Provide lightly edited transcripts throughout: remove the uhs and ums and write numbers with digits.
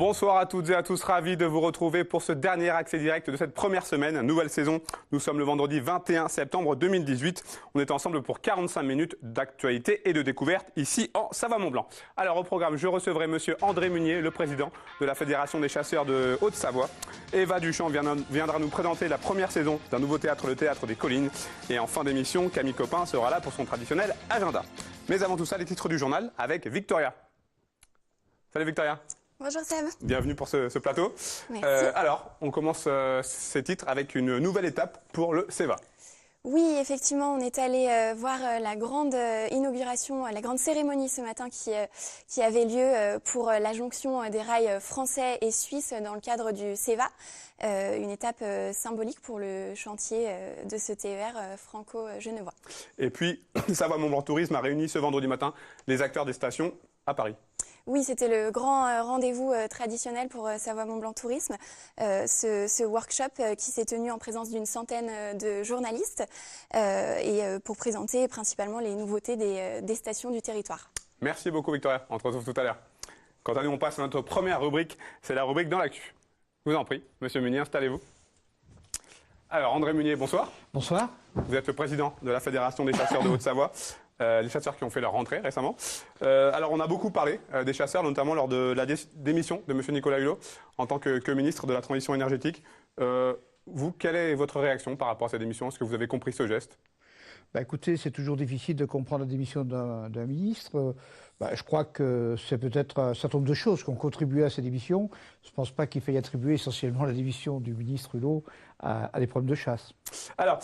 Bonsoir à toutes et à tous, ravi de vous retrouver pour ce dernier accès direct de cette première semaine, nouvelle saison. Nous sommes le vendredi 21 septembre 2018. On est ensemble pour 45 minutes d'actualité et de découverte ici en Savoie-Mont-Blanc. Alors au programme, je recevrai monsieur André Munier, le président de la Fédération des chasseurs de Haute-Savoie. Eva Duchamp viendra nous présenter la première saison d'un nouveau théâtre, le Théâtre des Collines. Et en fin d'émission, Camille Copin sera là pour son traditionnel agenda. Mais avant tout ça, les titres du journal avec Victoria. Salut Victoria. Bonjour Seb. Bienvenue pour ce plateau. Merci. Alors, on commence ces titres avec une nouvelle étape pour le CEVA. Oui, effectivement, on est allé voir la grande inauguration, la grande cérémonie ce matin qui avait lieu pour la jonction des rails français et suisses dans le cadre du CEVA. Une étape symbolique pour le chantier de ce TER franco-genevois. Et puis, Savoie-Mont-Blanc Tourisme a réuni ce vendredi matin les acteurs des stations à Paris. Oui, c'était le grand rendez-vous traditionnel pour Savoie-Mont-Blanc Tourisme, ce workshop qui s'est tenu en présence d'une centaine de journalistes et pour présenter principalement les nouveautés des stations du territoire. Merci beaucoup Victoria, on se retrouve tout à l'heure. Quant à nous, on passe à notre première rubrique, c'est la rubrique dans l'actu. Je vous en prie, monsieur Munier, installez-vous. Alors André Munier, bonsoir. Bonsoir. Vous êtes le président de la Fédération des chasseurs de Haute-Savoie. Les chasseurs qui ont fait leur rentrée récemment. Alors on a beaucoup parlé des chasseurs, notamment lors de la démission de M. Nicolas Hulot en tant que ministre de la Transition énergétique. Vous, quelle est votre réaction par rapport à cette démission? Est-ce que vous avez compris ce geste? Écoutez, c'est toujours difficile de comprendre la démission d'un ministre. Je crois que c'est peut-être un certain nombre de choses qui ont contribué à cette démission. Je ne pense pas qu'il faille attribuer essentiellement la démission du ministre Hulot à des problèmes de chasse. Alors,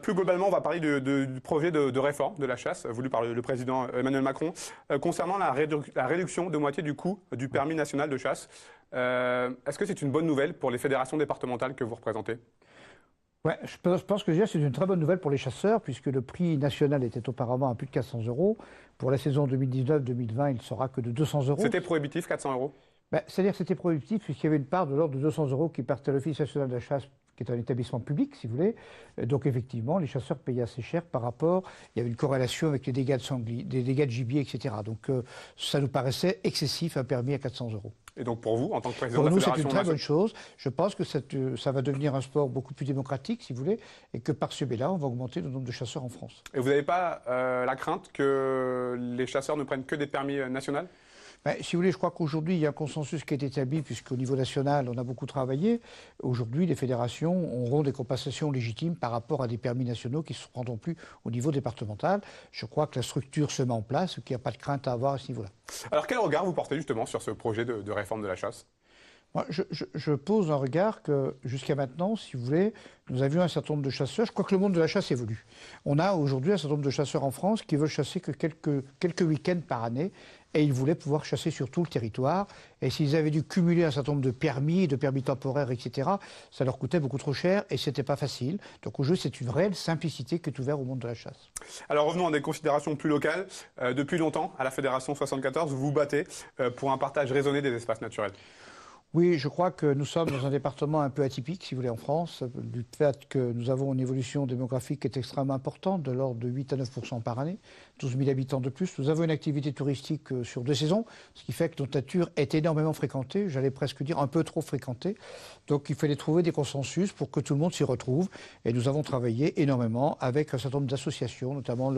plus globalement, on va parler du projet de réforme de la chasse voulu par le président Emmanuel Macron concernant la réduction de moitié du coût du permis national de chasse. Est-ce que c'est une bonne nouvelle pour les fédérations départementales que vous représentez? Ouais, je pense que déjà c'est une très bonne nouvelle pour les chasseurs puisque le prix national était auparavant à plus de 400 €. Pour la saison 2019-2020, il ne sera que de 200 €. C'était prohibitif, 400 €? C'est-à-dire que c'était prohibitif puisqu'il y avait une part de l'ordre de 200 € qui partait à l'Office national de la chasse, qui est un établissement public, si vous voulez. Donc effectivement, les chasseurs payaient assez cher par rapport. Il y avait une corrélation avec les dégâts de sanglier, des dégâts de gibier, etc. Donc ça nous paraissait excessif, un permis à 400 €. Et donc pour vous, en tant que président de la Pour nous, Fédération... c'est une très bonne chose. Je pense que ça va devenir un sport beaucoup plus démocratique, si vous voulez, et que par ce biais-là, on va augmenter le nombre de chasseurs en France. Et vous n'avez pas la crainte que les chasseurs ne prennent que des permis nationaux? Si vous voulez, je crois qu'aujourd'hui, il y a un consensus qui est établi, puisqu'au niveau national, on a beaucoup travaillé. Aujourd'hui, les fédérations auront des compensations légitimes par rapport à des permis nationaux qui ne se prendront plus au niveau départemental. Je crois que la structure se met en place, qu'il n'y a pas de crainte à avoir à ce niveau-là. Alors, quel regard vous portez justement sur ce projet de réforme de la chasse? Moi, je pose un regard que, jusqu'à maintenant, si vous voulez, nous avions un certain nombre de chasseurs. Je crois que le monde de la chasse évolue. On a aujourd'hui un certain nombre de chasseurs en France qui veulent chasser que quelques week-ends par année. Et ils voulaient pouvoir chasser sur tout le territoire. Et s'ils avaient dû cumuler un certain nombre de permis temporaires, etc., ça leur coûtait beaucoup trop cher et c'était pas facile. Donc aujourd'hui, c'est une réelle simplicité qui est ouverte au monde de la chasse. Alors revenons à des considérations plus locales. Depuis longtemps, à la Fédération 74, vous vous battez pour un partage raisonné des espaces naturels. Oui, je crois que nous sommes dans un département un peu atypique, si vous voulez, en France, du fait que nous avons une évolution démographique qui est extrêmement importante, de l'ordre de 8 à 9% par année, 12 000 habitants de plus. Nous avons une activité touristique sur 2 saisons, ce qui fait que notre nature est énormément fréquentée, j'allais presque dire un peu trop fréquentée. Donc il fallait trouver des consensus pour que tout le monde s'y retrouve. Et nous avons travaillé énormément avec un certain nombre d'associations, notamment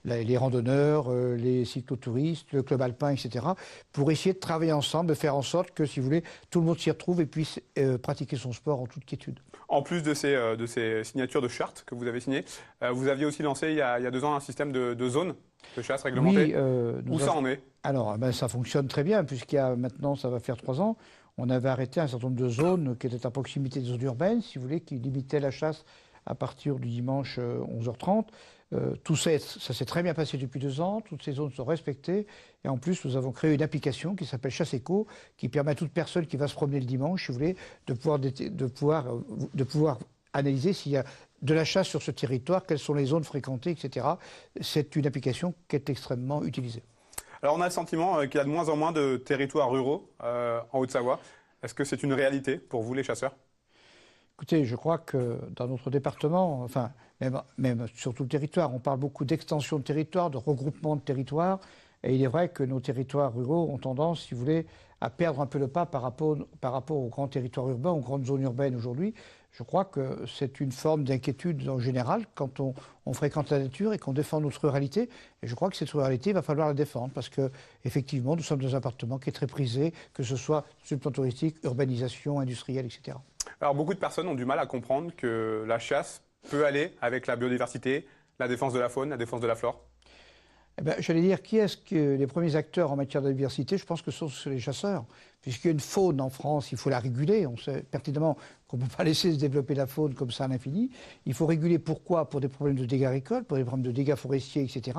les randonneurs, les cyclotouristes, le club alpin, etc., pour essayer de travailler ensemble, de faire en sorte que, si vous voulez, tout le monde s'y retrouve et puisse pratiquer son sport en toute quiétude. En plus de ces signatures de chartes que vous avez signées, vous aviez aussi lancé il y a 2 ans un système de zones de chasse réglementées. Oui, où ça en est? Alors, ça fonctionne très bien, puisqu'il y a maintenant, ça va faire 3 ans, on avait arrêté un certain nombre de zones qui étaient à proximité des zones urbaines, si vous voulez, qui limitaient la chasse à partir du dimanche 11h30. Tout ça s'est très bien passé depuis 2 ans, toutes ces zones sont respectées. Et en plus, nous avons créé une application qui s'appelle Chasse Éco, qui permet à toute personne qui va se promener le dimanche, si vous voulez, de pouvoir analyser s'il y a de la chasse sur ce territoire, quelles sont les zones fréquentées, etc. C'est une application qui est extrêmement utilisée. Alors on a le sentiment qu'il y a de moins en moins de territoires ruraux en Haute-Savoie. Est-ce que c'est une réalité pour vous, les chasseurs? Écoutez, je crois que dans notre département, enfin, même sur tout le territoire, on parle beaucoup d'extension de territoire, de regroupement de territoire. Et il est vrai que nos territoires ruraux ont tendance, si vous voulez, à perdre un peu le pas par rapport aux grands territoires urbains, aux grandes zones urbaines aujourd'hui. Je crois que c'est une forme d'inquiétude en général quand on fréquente la nature et qu'on défend notre ruralité. Et je crois que cette ruralité, il va falloir la défendre parce que effectivement, nous sommes dans un appartement qui est très prisé, que ce soit sur le plan touristique, urbanisation, industrielle, etc. Alors beaucoup de personnes ont du mal à comprendre que la chasse peut aller avec la biodiversité, la défense de la faune, la défense de la flore. Eh ben, j'allais dire, qui est-ce que les premiers acteurs en matière de diversité? Je pense que ce sont les chasseurs. Puisqu'il y a une faune en France, il faut la réguler. On sait pertinemment qu'on ne peut pas laisser se développer la faune comme ça à l'infini. Il faut réguler pourquoi? Pour des problèmes de dégâts agricoles, pour des problèmes de dégâts forestiers, etc.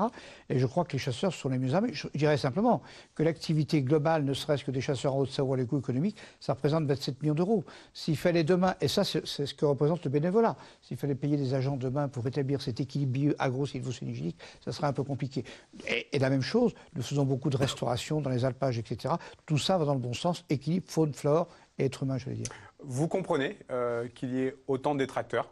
Et je crois que les chasseurs sont les mieux armés. Je dirais simplement que l'activité globale, ne serait-ce que des chasseurs en Haute-Savoie, les coûts économiques, ça représente 27 millions d'euros. S'il fallait demain, et ça c'est ce que représente le bénévolat, s'il fallait payer des agents demain pour établir cet équilibre bio-agro-sylvo-cynégétique, ça serait un peu compliqué. Et la même chose, nous faisons beaucoup de restauration dans les alpages, etc. Tout ça va dans le bon sens. Équilibre, faune, flore et être humain, je vais dire. Vous comprenez qu'il y ait autant de détracteurs?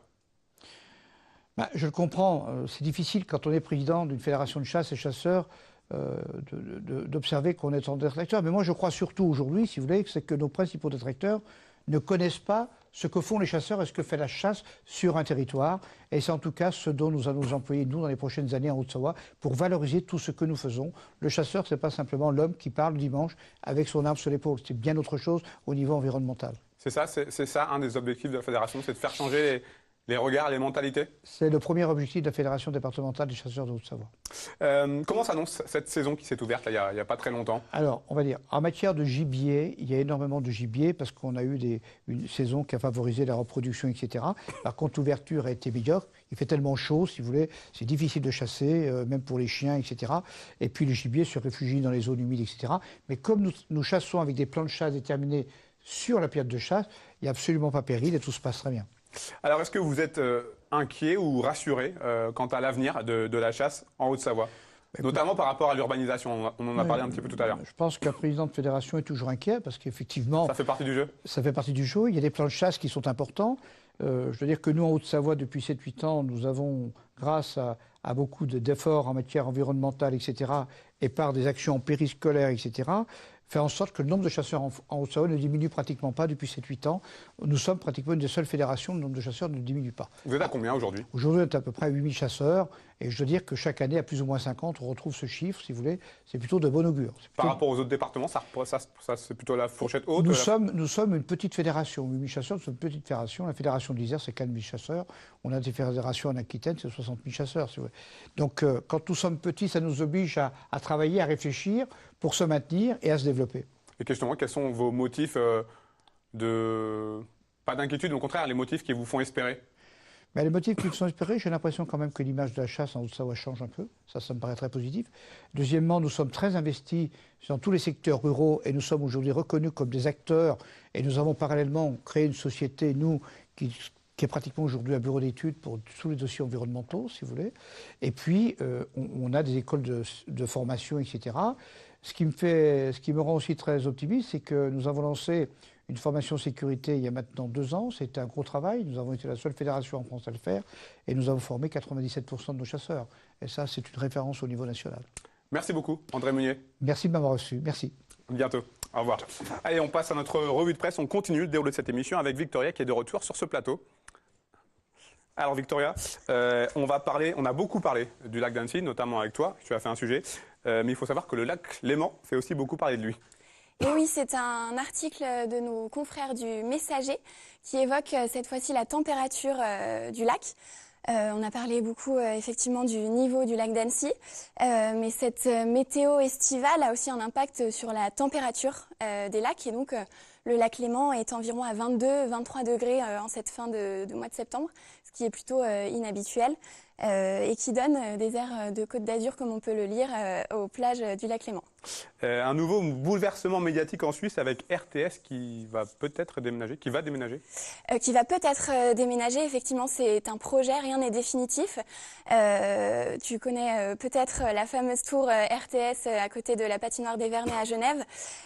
Je le comprends. C'est difficile quand on est président d'une fédération de chasse et chasseurs d'observer qu'on est en détracteurs. Mais moi, je crois surtout aujourd'hui, si vous voulez, c'est que nos principaux détracteurs ne connaissent pas ce que font les chasseurs et ce que fait la chasse sur un territoire. Et c'est en tout cas ce dont nous allons nous employer, nous, dans les prochaines années en Haute-Savoie, pour valoriser tout ce que nous faisons. Le chasseur, ce n'est pas simplement l'homme qui parle le dimanche avec son arme sur l'épaule. C'est bien autre chose au niveau environnemental. C'est ça un des objectifs de la fédération, c'est de faire changer les regards, les mentalités? C'est le premier objectif de la Fédération départementale des chasseurs de Haute-Savoie. Comment s'annonce cette saison qui s'est ouverte là, il n'y a pas très longtemps? Alors, on va dire, en matière de gibier, il y a énormément de gibier parce qu'on a eu une saison qui a favorisé la reproduction, etc. Par contre, l'ouverture a été médiocre. Il fait tellement chaud, si vous voulez, c'est difficile de chasser, même pour les chiens, etc. Et puis, le gibier se réfugie dans les zones humides, etc. Mais comme nous chassons avec des plans de chasse déterminés sur la période de chasse, il n'y a absolument pas péril et tout se passe très bien. Alors, est-ce que vous êtes inquiet ou rassuré quant à l'avenir de la chasse en Haute-Savoie? Notamment par rapport à l'urbanisation, on en a parlé un petit peu tout à l'heure. Je pense qu'un président de fédération est toujours inquiet parce qu'effectivement... Ça fait partie du jeu? Ça fait partie du jeu. Il y a des plans de chasse qui sont importants. Je veux dire que nous, en Haute-Savoie, depuis 7-8 ans, nous avons, grâce à beaucoup d'efforts en matière environnementale, etc., et par des actions périscolaires, etc., fait en sorte que le nombre de chasseurs en Haute-Savoie ne diminue pratiquement pas depuis 7-8 ans. Nous sommes pratiquement une des seules fédérations où le nombre de chasseurs ne diminue pas. Vous êtes à combien aujourd'hui? Aujourd'hui, on est à peu près à 8000 chasseurs. Et je dois dire que chaque année, à plus ou moins 50, on retrouve ce chiffre, si vous voulez. C'est plutôt de bon augure. Par rapport aux autres départements, ça c'est plutôt la fourchette haute? Nous sommes une petite fédération. 8000 chasseurs, nous sommes une petite fédération. La fédération de l'Isère, c'est 4000 chasseurs. On a des fédérations en Aquitaine, c'est 60 000 chasseurs, si vous voulez. Donc, quand nous sommes petits, ça nous oblige à travailler, à réfléchir pour se maintenir et à se développer. Et justement, quels sont vos motifs pas d'inquiétude, mais au contraire, les motifs qui vous font espérer? Mais les motifs qui me sont espérés, j'ai l'impression quand même que l'image de la chasse en Haute-Savoie change un peu. Ça me paraît très positif. Deuxièmement, nous sommes très investis dans tous les secteurs ruraux et nous sommes aujourd'hui reconnus comme des acteurs. Et nous avons parallèlement créé une société, nous, qui est pratiquement aujourd'hui un bureau d'études pour tous les dossiers environnementaux, si vous voulez. Et puis, on a des écoles de formation, etc. Ce qui me rend aussi très optimiste, c'est que nous avons lancé une formation sécurité il y a maintenant 2 ans. C'était un gros travail. Nous avons été la seule fédération en France à le faire. Et nous avons formé 97% de nos chasseurs. Et ça, c'est une référence au niveau national. Merci beaucoup, André Meunier. Merci de m'avoir reçu. Merci. À bientôt. Au revoir. Allez, on passe à notre revue de presse. On continue le déroulé de cette émission avec Victoria qui est de retour sur ce plateau. Alors Victoria, on a beaucoup parlé du lac d'Annecy, notamment avec toi, tu as fait un sujet, mais il faut savoir que le lac Léman fait aussi beaucoup parler de lui. Et oui, c'est un article de nos confrères du Messager qui évoque cette fois-ci la température du lac. On a parlé beaucoup effectivement du niveau du lac d'Annecy, mais cette météo estivale a aussi un impact sur la température des lacs et donc le lac Léman est environ à 22-23 degrés en cette fin de mois de septembre, ce qui est plutôt inhabituel et qui donne des airs de Côte d'Azur comme on peut le lire aux plages du lac Léman. Un nouveau bouleversement médiatique en Suisse avec RTS qui va peut-être déménager, qui va déménager. Qui va peut-être déménager, effectivement c'est un projet, rien n'est définitif. Tu connais peut-être la fameuse tour RTS à côté de la patinoire des Vernets à Genève.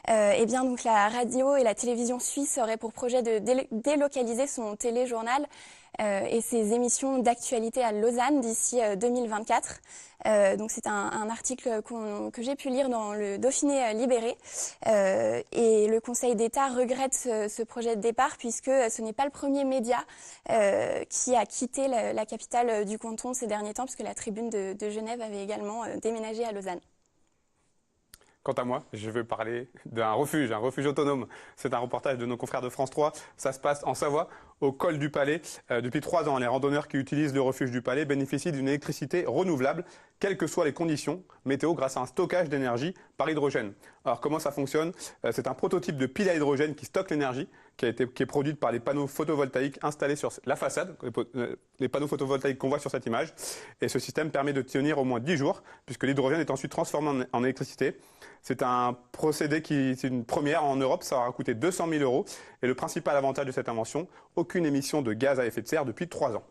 Eh bien donc la radio et la télévision suisse auraient pour projet de délocaliser son téléjournal et ses émissions d'actualité à Lausanne d'ici 2024. Donc c'est un article que j'ai pu lire dans le Dauphiné libéré. Et le Conseil d'État regrette ce projet de départ puisque ce n'est pas le premier média qui a quitté la capitale du canton ces derniers temps, puisque la Tribune de Genève avait également déménagé à Lausanne. Quant à moi, je veux parler d'un refuge, un refuge autonome. C'est un reportage de nos confrères de France 3. Ça se passe en Savoie, au col du Palais. Depuis 3 ans, les randonneurs qui utilisent le refuge du Palais bénéficient d'une électricité renouvelable, quelles que soient les conditions météo, grâce à un stockage d'énergie par hydrogène. Alors comment ça fonctionne? C'est un prototype de pile à hydrogène qui stocke l'énergie, qui est produite par les panneaux photovoltaïques installés sur la façade, les panneaux photovoltaïques qu'on voit sur cette image. Et ce système permet de tenir au moins 10 jours, puisque l'hydrogène est ensuite transformé en électricité. C'est un procédé c'est une première en Europe, ça aura coûté 200 000 €. Et le principal avantage de cette invention, aucune émission de gaz à effet de serre depuis 3 ans.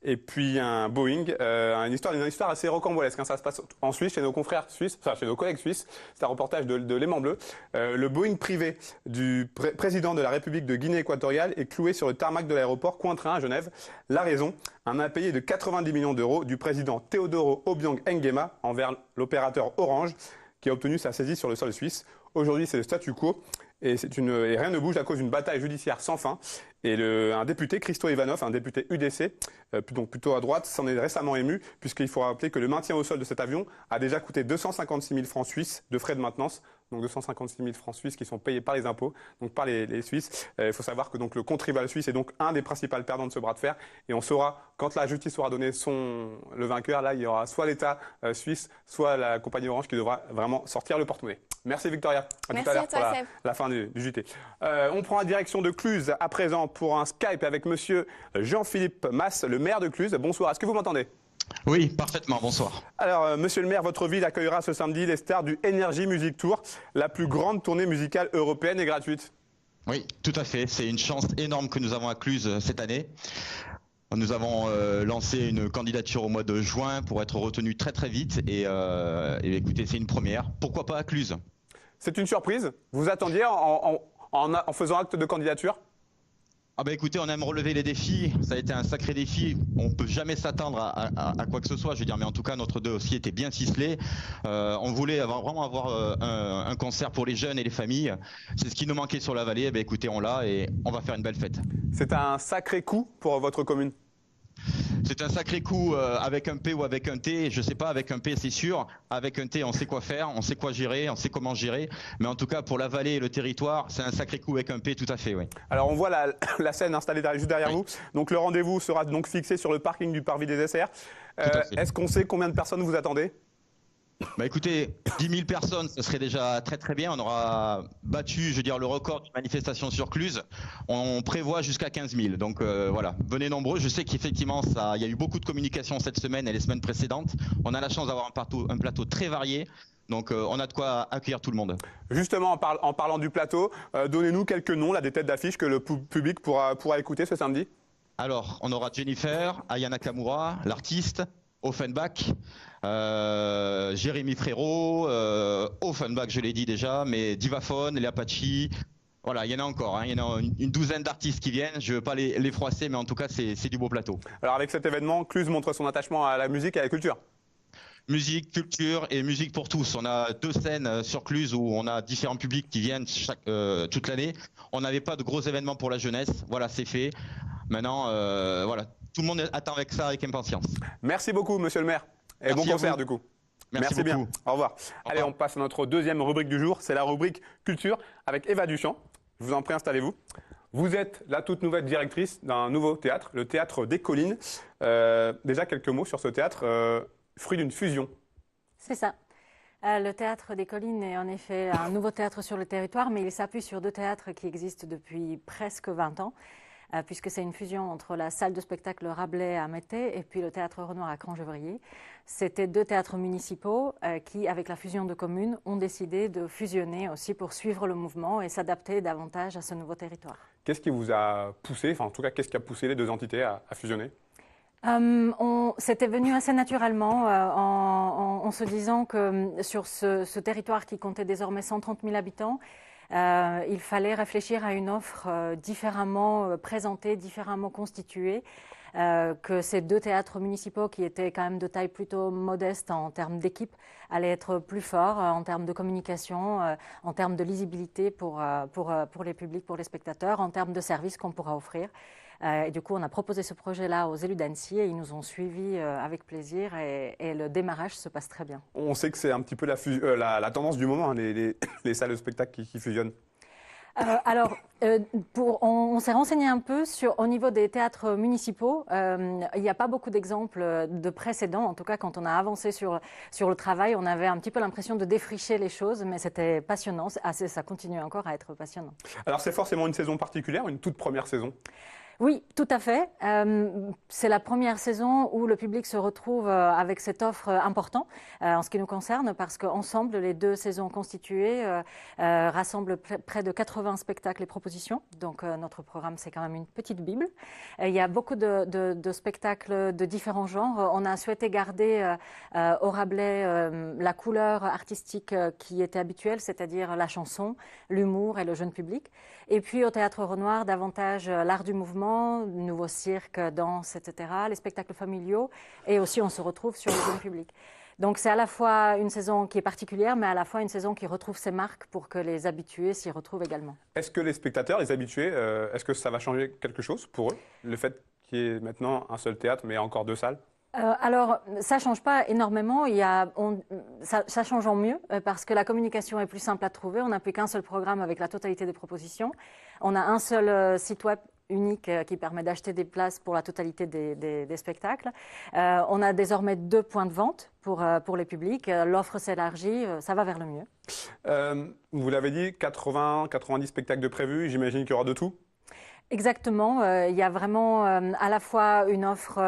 Et puis un Boeing, une histoire assez rocambolesque. Ça se passe en Suisse, chez nos confrères suisses, enfin chez nos collègues suisses. C'est un reportage de L'Aimant Bleu. Le Boeing privé du président de la République de Guinée équatoriale est cloué sur le tarmac de l'aéroport Cointrin à Genève. La raison, un impayé de 90 millions d'euros du président Teodoro Obiang Nguema envers l'opérateur Orange, qui a obtenu sa saisie sur le sol suisse. Aujourd'hui, c'est le statu quo. Et rien ne bouge à cause d'une bataille judiciaire sans fin. Et un député, Christo Ivanov, un député UDC, donc plutôt à droite, s'en est récemment ému, puisqu'il faut rappeler que le maintien au sol de cet avion a déjà coûté 256 000 francs suisses de frais de maintenance. Donc 256 000 francs suisses qui sont payés par les impôts, donc par les Suisses. Il faut savoir que donc, le contribuable suisse est donc un des principaux perdants de ce bras de fer. Et on saura, quand la justice aura donné le vainqueur, là, il y aura soit l'État suisse, soit la compagnie Orange qui devra vraiment sortir le porte-monnaie. Merci Victoria. Merci tout à l'heure toi, pour Seb. la fin du JT. On prend la direction de Cluse à présent pour un Skype avec monsieur Jean-Philippe Masse, le maire de Cluse. Bonsoir, est-ce que vous m'entendez? Oui, parfaitement, bonsoir. Alors, monsieur le maire, votre ville accueillera ce samedi les stars du Energy Music Tour, la plus grande tournée musicale européenne et gratuite. Oui, tout à fait. C'est une chance énorme que nous avons à Cluse cette année. Nous avons lancé une candidature au mois de juin pour être retenu très très vite. Et écoutez, c'est une première. Pourquoi pas à Cluse? C'est une surprise. Vous attendiez en faisant acte de candidature? Ah bah écoutez, on aime relever les défis, ça a été un sacré défi, on peut jamais s'attendre à quoi que ce soit, je veux dire, mais en tout cas notre dossier était bien ficelé, on voulait vraiment avoir un concert pour les jeunes et les familles, c'est ce qui nous manquait sur la vallée, bah écoutez, on l'a et on va faire une belle fête. C'est un sacré coup pour votre commune? C'est un sacré coup avec un P ou avec un T, je sais pas, avec un P c'est sûr, avec un T on sait quoi faire, on sait quoi gérer, on sait comment gérer, mais en tout cas pour la vallée et le territoire, c'est un sacré coup avec un P tout à fait, oui. Alors on voit la scène installée juste derrière vous, donc le rendez-vous sera donc fixé sur le parking du Parvis des SR. Est-ce qu'on sait combien de personnes vous attendez? Bah écoutez, 10 000 personnes, ce serait déjà très très bien. On aura battu, je veux dire, le record de manifestation sur Cluse. On prévoit jusqu'à 15 000. Donc voilà, venez nombreux. Je sais qu'effectivement, il y a eu beaucoup de communication cette semaine et les semaines précédentes. On a la chance d'avoir un plateau très varié. Donc on a de quoi accueillir tout le monde. Justement, en parlant du plateau, donnez-nous quelques noms, là, des têtes d'affiche que le public pourra écouter ce samedi. Alors, on aura Jennifer, Aya Nakamura, l'artiste, Offenbach, Jérémy Frérot, Offenbach, je l'ai dit déjà, mais Divaphone, les Apache, voilà, il y en a encore, il y en a une douzaine d'artistes qui viennent, je ne veux pas les froisser, mais en tout cas, c'est du beau plateau. Alors avec cet événement, Cluse montre son attachement à la musique et à la culture. Musique, culture et musique pour tous. On a 2 scènes sur Cluse où on a différents publics qui viennent toute l'année. On n'avait pas de gros événements pour la jeunesse, voilà, c'est fait. Maintenant, voilà, tout le monde attend avec ça avec impatience. Merci beaucoup, monsieur le maire. Et bon concert, du coup. Merci bien. Au revoir. Allez, on passe à notre deuxième rubrique du jour. C'est la rubrique culture avec Eva Duchamp. Je vous en prie, installez-vous. Vous êtes la toute nouvelle directrice d'un nouveau théâtre, le Théâtre des Collines. Déjà, quelques mots sur ce théâtre, fruit d'une fusion. C'est ça. Le Théâtre des Collines est en effet un nouveau théâtre sur le territoire, mais il s'appuie sur 2 théâtres qui existent depuis presque 20 ans. Puisque c'est une fusion entre la salle de spectacle Rabelais à Mété et puis le théâtre Renoir à Crangevrier. C'était 2 théâtres municipaux qui, avec la fusion de communes, ont décidé de fusionner aussi pour suivre le mouvement et s'adapter davantage à ce nouveau territoire. Qu'est-ce qui vous a poussé, enfin en tout cas, qu'est-ce qui a poussé les 2 entités à fusionner ? C'était venu assez naturellement en se disant que sur ce territoire qui comptait désormais 130 000 habitants, il fallait réfléchir à une offre différemment présentée, différemment constituée. Que ces deux théâtres municipaux qui étaient quand même de taille plutôt modeste en termes d'équipe allaient être plus forts en termes de communication, en termes de lisibilité pour les publics, pour les spectateurs, en termes de services qu'on pourra offrir. Et du coup, on a proposé ce projet-là aux élus d'Annecy et ils nous ont suivis avec plaisir et le démarrage se passe très bien. On sait que c'est un petit peu la tendance du moment, hein, les salles de spectacle qui fusionnent. On s'est renseigné un peu au niveau des théâtres municipaux. Il n'y a pas beaucoup d'exemples de précédents. En tout cas, quand on a avancé sur le travail, on avait un petit peu l'impression de défricher les choses, mais c'était passionnant. Ça continue encore à être passionnant. Alors, c'est forcément une saison particulière, une toute première saison? Oui, tout à fait. C'est la première saison où le public se retrouve avec cette offre importante en ce qui nous concerne, parce qu'ensemble, les deux saisons constituées rassemblent près de 80 spectacles et propositions. Donc notre programme, c'est quand même une petite bible. Il y a beaucoup de spectacles de différents genres. On a souhaité garder au Rabelais la couleur artistique qui était habituelle, c'est-à-dire la chanson, l'humour et le jeune public. Et puis au Théâtre Renoir, davantage l'art du mouvement, nouveau cirque, danse, etc., les spectacles familiaux, et aussi on se retrouve sur le jeune public. Donc c'est à la fois une saison qui est particulière, mais à la fois une saison qui retrouve ses marques pour que les habitués s'y retrouvent également. Est-ce que les spectateurs, les habitués, est-ce que ça va changer quelque chose pour eux, le fait qu'il y ait maintenant un seul théâtre, mais encore deux salles? Alors, ça ne change pas énormément. Ça change en mieux parce que la communication est plus simple à trouver. On n'a plus qu'un seul programme avec la totalité des propositions. On a un seul site web unique qui permet d'acheter des places pour la totalité des spectacles. On a désormais 2 points de vente pour les publics. L'offre s'élargit, ça va vers le mieux. Vous l'avez dit, 80-90 spectacles de prévus, j'imagine qu'il y aura de tout? Exactement. Il y a vraiment à la fois une offre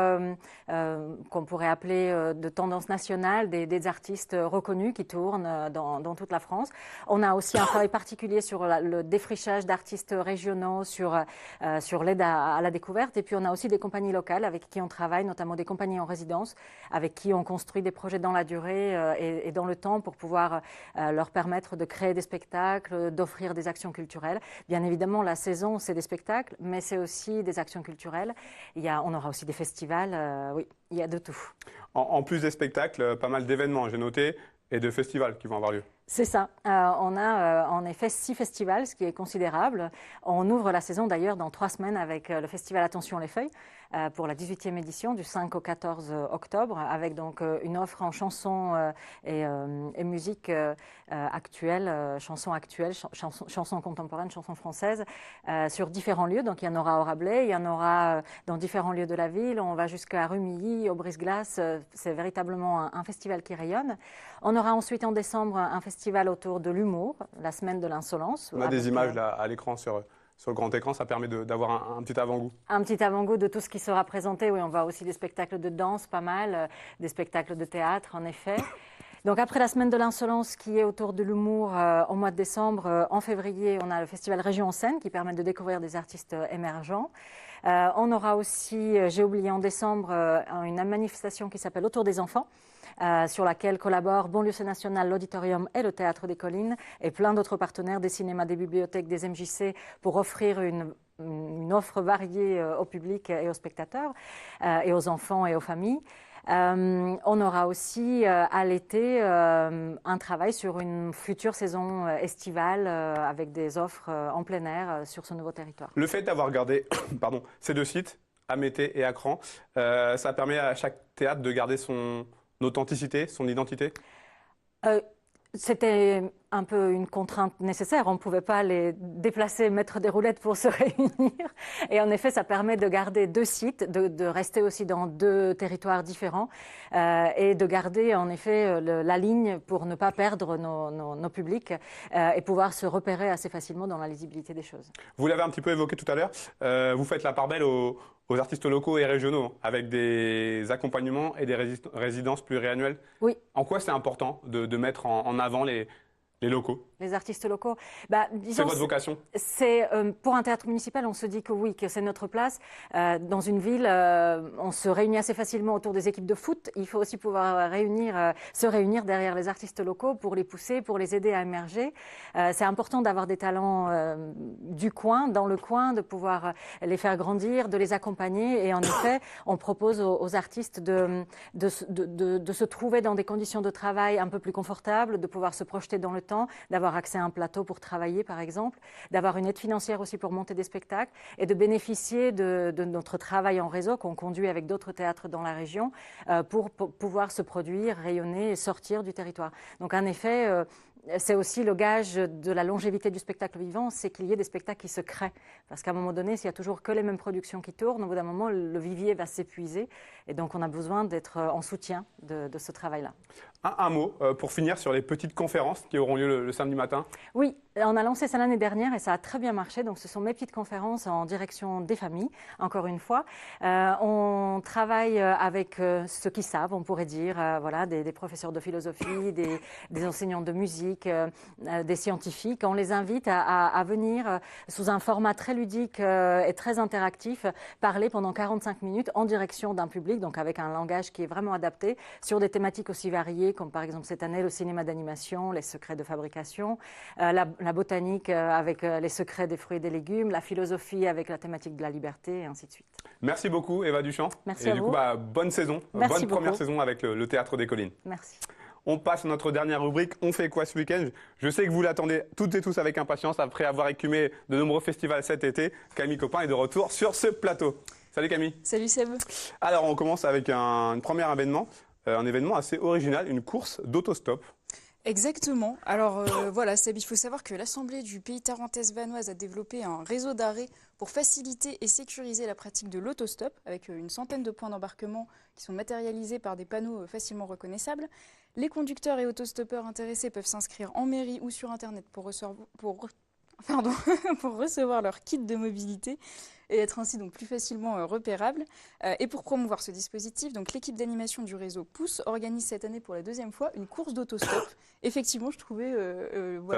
qu'on pourrait appeler de tendance nationale, des artistes reconnus qui tournent dans toute la France. On a aussi un travail particulier sur le défrichage d'artistes régionaux, sur l'aide à la découverte. Et puis on a aussi des compagnies locales avec qui on travaille, notamment des compagnies en résidence, avec qui on construit des projets dans la durée et dans le temps pour pouvoir leur permettre de créer des spectacles, d'offrir des actions culturelles. Bien évidemment, la saison, c'est des spectacles, mais c'est aussi des actions culturelles. On aura aussi des festivals, oui, il y a de tout. En plus des spectacles, pas mal d'événements, j'ai noté, et de festivals qui vont avoir lieu. C'est ça. On a en effet 6 festivals, ce qui est considérable. On ouvre la saison d'ailleurs dans 3 semaines avec le festival Attention les Feuilles pour la 18e édition du 5 au 14 octobre avec donc une offre en chansons et musique actuelle, chansons actuelles, chansons contemporaines, chansons françaises sur différents lieux. Donc il y en aura au Rabelais, il y en aura dans différents lieux de la ville. On va jusqu'à Rumilly, au Brise-Glace. C'est véritablement un festival qui rayonne. On aura ensuite en décembre un festival autour de l'humour, la semaine de l'insolence. On a des images là à l'écran sur le grand écran, ça permet d'avoir un petit avant-goût. Un petit avant-goût de tout ce qui sera présenté. Oui, on voit aussi des spectacles de danse, pas mal, des spectacles de théâtre, en effet. Donc après la semaine de l'insolence qui est autour de l'humour au mois de décembre, en février, on a le festival Région en scène qui permet de découvrir des artistes émergents. On aura aussi, j'ai oublié en décembre, une manifestation qui s'appelle Autour des enfants. Sur laquelle collaborent Banlieue Nationale, l'Auditorium et le Théâtre des Collines et plein d'autres partenaires, des cinémas, des bibliothèques, des MJC pour offrir une offre variée au public et aux spectateurs et aux enfants et aux familles. On aura aussi à l'été un travail sur une future saison estivale avec des offres en plein air sur ce nouveau territoire. Le fait d'avoir gardé pardon, ces 2 sites, Améthée et Accran, ça permet à chaque théâtre de garder son authenticité, son identité? C'était un peu une contrainte nécessaire. On ne pouvait pas les déplacer, mettre des roulettes pour se réunir. Et en effet, ça permet de garder 2 sites, de rester aussi dans 2 territoires différents et de garder en effet la ligne pour ne pas perdre nos publics et pouvoir se repérer assez facilement dans la lisibilité des choses. Vous l'avez un petit peu évoqué tout à l'heure. Vous faites la part belle aux artistes locaux et régionaux avec des accompagnements et des résidences pluriannuelles. Oui. En quoi c'est important de mettre en avant les locaux? Les artistes locaux, C'est disons, votre vocation? c'est pour un théâtre municipal, on se dit que oui, que c'est notre place. Dans une ville, on se réunit assez facilement autour des équipes de foot. Il faut aussi pouvoir se réunir derrière les artistes locaux pour les pousser, pour les aider à émerger. C'est important d'avoir des talents du coin, dans le coin, de pouvoir les faire grandir, de les accompagner. Et en effet, on propose aux artistes de se trouver dans des conditions de travail un peu plus confortables, de pouvoir se projeter dans le temps, d'avoir accès à un plateau pour travailler, par exemple, d'avoir une aide financière aussi pour monter des spectacles et de bénéficier de notre travail en réseau qu'on conduit avec d'autres théâtres dans la région pour pouvoir se produire, rayonner et sortir du territoire. Donc, en effet, c'est aussi le gage de la longévité du spectacle vivant, c'est qu'il y ait des spectacles qui se créent. Parce qu'à un moment donné, s'il y a toujours que les mêmes productions qui tournent, au bout d'un moment, le vivier va s'épuiser. Et donc, on a besoin d'être en soutien de ce travail-là. Un mot pour finir sur les petites conférences qui auront lieu le samedi matin. Oui, on a lancé ça l'année dernière et ça a très bien marché. Donc, ce sont mes petites conférences en direction des familles, encore une fois. On travaille avec ceux qui savent, on pourrait dire, voilà, des professeurs de philosophie, des enseignants de musique, des scientifiques. On les invite à venir sous un format très ludique et très interactif, parler pendant 45 minutes en direction d'un public, donc avec un langage qui est vraiment adapté, sur des thématiques aussi variées, comme par exemple cette année le cinéma d'animation, les secrets de fabrication, la botanique avec les secrets des fruits et des légumes, la philosophie avec la thématique de la liberté, et ainsi de suite. Merci beaucoup, Eva Duchamp. Merci et à du vous. coup, bonne saison, Merci bonne première beaucoup. saison avec le Théâtre des Collines. Merci. On passe à notre dernière rubrique, On fait quoi ce week-end? Je sais que vous l'attendez toutes et tous avec impatience après avoir écumé de nombreux festivals cet été. Camille Copin est de retour sur ce plateau. Salut Camille. Salut Seb. Alors on commence avec un premier événement, un événement assez original, une course d'autostop. Exactement. Alors voilà Seb, il faut savoir que l'Assemblée du Pays Tarentaise Vanoise a développé un réseau d'arrêts pour faciliter et sécuriser la pratique de l'autostop avec une centaine de points d'embarquement qui sont matérialisés par des panneaux facilement reconnaissables. Les conducteurs et autostoppeurs intéressés peuvent s'inscrire en mairie ou sur Internet pour recevoir leur kit de mobilité et être ainsi donc plus facilement repérables. Et pour promouvoir ce dispositif, donc l'équipe d'animation du réseau Pouce organise cette année pour la deuxième fois une course d'autostop. Effectivement, je trouvais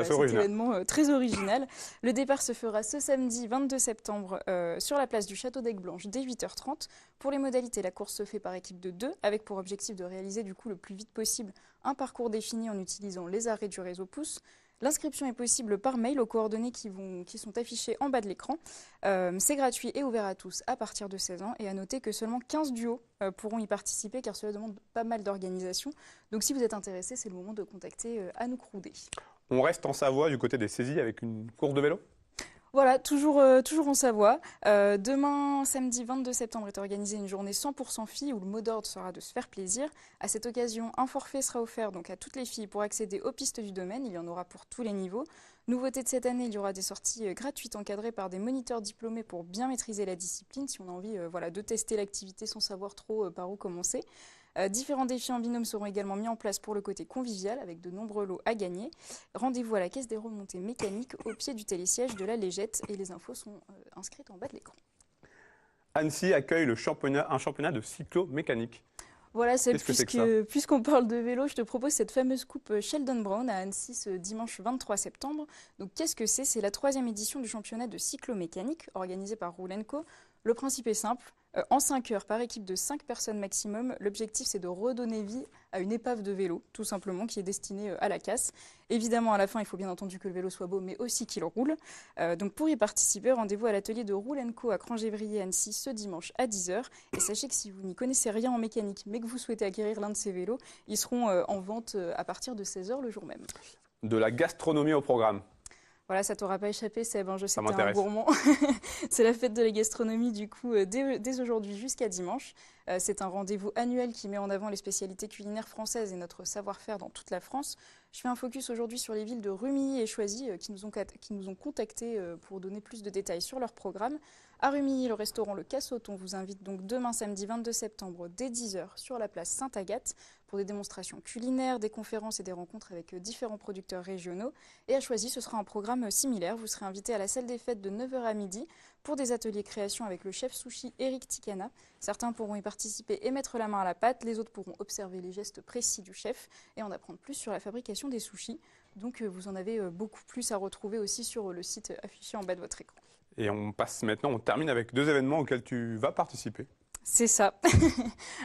cet événement très original. Le départ se fera ce samedi 22 septembre sur la place du Château d'Aigueblanche dès 8h30. Pour les modalités, la course se fait par équipe de 2 avec pour objectif de réaliser du coup le plus vite possible un parcours défini en utilisant les arrêts du réseau Pouce. L'inscription est possible par mail aux coordonnées qui sont affichées en bas de l'écran. C'est gratuit et ouvert à tous à partir de 16 ans. Et à noter que seulement 15 duos pourront y participer car cela demande pas mal d'organisation. Donc si vous êtes intéressé, c'est le moment de contacter Anouk Roudet. On reste en Savoie du côté des saisies avec une course de vélo. Voilà, toujours en Savoie. Demain, samedi 22 septembre, est organisée une journée 100% filles où le mot d'ordre sera de se faire plaisir. À cette occasion, un forfait sera offert donc à toutes les filles pour accéder aux pistes du domaine. Il y en aura pour tous les niveaux. Nouveauté de cette année, il y aura des sorties gratuites encadrées par des moniteurs diplômés pour bien maîtriser la discipline si on a envie de tester l'activité sans savoir trop par où commencer. Différents défis en binôme seront également mis en place pour le côté convivial avec de nombreux lots à gagner. Rendez-vous à la caisse des remontées mécaniques au pied du télésiège de la Légette et les infos sont inscrites en bas de l'écran. Annecy accueille un championnat de cyclo-mécanique. Voilà, puisqu'on parle de vélo, je te propose cette fameuse coupe Sheldon Brown à Annecy ce dimanche 23 septembre. Donc qu'est-ce que c'est? C'est la 3e édition du championnat de cyclo-mécanique organisé par Roule & Co. Le principe est simple. En 5 heures, par équipe de 5 personnes maximum, l'objectif c'est de redonner vie à une épave de vélo, tout simplement, qui est destinée à la casse. Évidemment, à la fin, il faut bien entendu que le vélo soit beau, mais aussi qu'il roule. Donc pour y participer, rendez-vous à l'atelier de Roule & Co à Crangévrier Annecy ce dimanche à 10h. Et sachez que si vous n'y connaissez rien en mécanique, mais que vous souhaitez acquérir l'un de ces vélos, ils seront en vente à partir de 16h le jour même. De la gastronomie au programme. Voilà, ça t'aura pas échappé, Seb, je sais que t'es un m'intéresse. gourmand. C'est la fête de la gastronomie, du coup, dès aujourd'hui jusqu'à dimanche. C'est un rendez-vous annuel qui met en avant les spécialités culinaires françaises et notre savoir-faire dans toute la France. Je fais un focus aujourd'hui sur les villes de Rumilly et Choisy qui nous ont contactés pour donner plus de détails sur leur programme. À Rumilly, le restaurant Le Cassoton vous invite donc demain samedi 22 septembre dès 10h sur la place Sainte-Agathe pour des démonstrations culinaires, des conférences et des rencontres avec différents producteurs régionaux. Et à Choisy, ce sera un programme similaire. Vous serez invité à la salle des fêtes de 9h à midi pour des ateliers création avec le chef sushi Eric Tikana. Certains pourront y participer et mettre la main à la pâte, les autres pourront observer les gestes précis du chef et en apprendre plus sur la fabrication des sushis. Donc vous en avez beaucoup plus à retrouver aussi sur le site affiché en bas de votre écran. Et on termine avec 2 événements auxquels tu vas participer. C'est ça.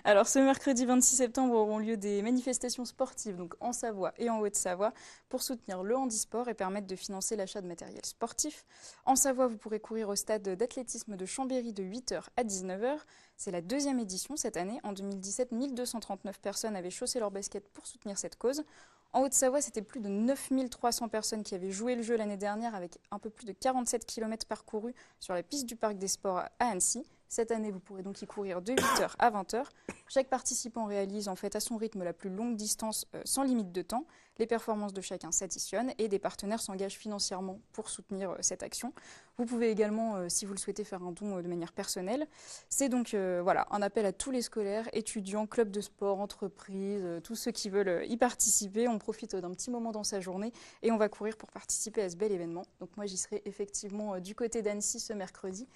Alors ce mercredi 26 septembre auront lieu des manifestations sportives donc en Savoie et en Haute-Savoie pour soutenir le handisport et permettre de financer l'achat de matériel sportif. En Savoie, vous pourrez courir au stade d'athlétisme de Chambéry de 8h à 19h. C'est la 2e édition cette année. En 2017, 1239 personnes avaient chaussé leur basket pour soutenir cette cause. En Haute-Savoie, c'était plus de 9300 personnes qui avaient joué le jeu l'année dernière avec un peu plus de 47 km parcourus sur la piste du Parc des Sports à Annecy. Cette année, vous pourrez donc y courir de 8h à 20h. Chaque participant réalise en fait à son rythme la plus longue distance sans limite de temps. Les performances de chacun s'additionnent et des partenaires s'engagent financièrement pour soutenir cette action. Vous pouvez également, si vous le souhaitez, faire un don de manière personnelle. C'est donc voilà, un appel à tous les scolaires, étudiants, clubs de sport, entreprises, tous ceux qui veulent y participer. On profite d'un petit moment dans sa journée et on va courir pour participer à ce bel événement. Donc moi, j'y serai effectivement du côté d'Annecy ce mercredi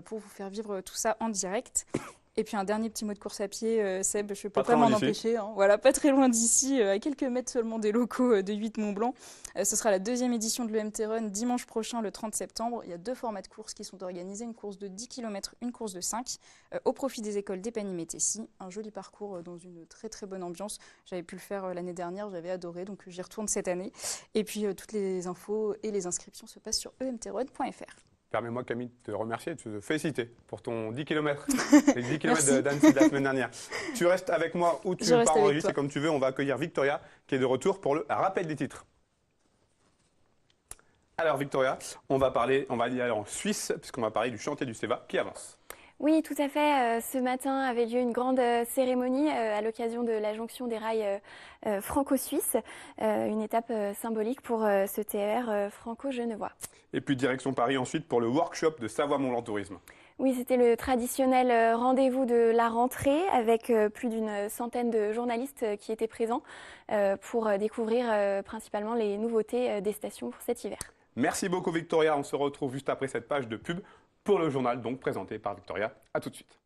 pour vous faire vivre tout ça en direct. Et puis un dernier petit mot de course à pied, Seb, je ne peux pas m'en empêcher. Hein. Voilà, pas très loin d'ici, à quelques mètres seulement des locaux de 8 Mont-Blanc. Ce sera la 2e édition de l'EMT Run dimanche prochain, le 30 septembre. Il y a 2 formats de courses qui sont organisés, une course de 10 km, une course de 5, au profit des écoles d'Épagny et Tessy. Un joli parcours dans une très très bonne ambiance. J'avais pu le faire l'année dernière, j'avais adoré, donc j'y retourne cette année. Et puis toutes les infos et les inscriptions se passent sur emtrun.fr. Permets-moi, Camille, de te remercier et de te féliciter pour ton 10 km. Les 10 km d'Annecy de la semaine dernière. Tu restes avec moi ou tu pars en régie, c'est comme tu veux. On va accueillir Victoria qui est de retour pour le rappel des titres. Alors Victoria, on va y aller en Suisse puisqu'on va parler du chantier du CEVA qui avance. Oui, tout à fait. Ce matin avait lieu une grande cérémonie à l'occasion de la jonction des rails franco-suisses, une étape symbolique pour ce TER franco-genevois. Et puis direction Paris ensuite pour le workshop de Savoie-Mont-Blanc Tourisme. Oui, c'était le traditionnel rendez-vous de la rentrée avec plus d'une centaine de journalistes qui étaient présents pour découvrir principalement les nouveautés des stations pour cet hiver. Merci beaucoup Victoria, on se retrouve juste après cette page de pub pour le journal donc présenté par Victoria. À tout de suite.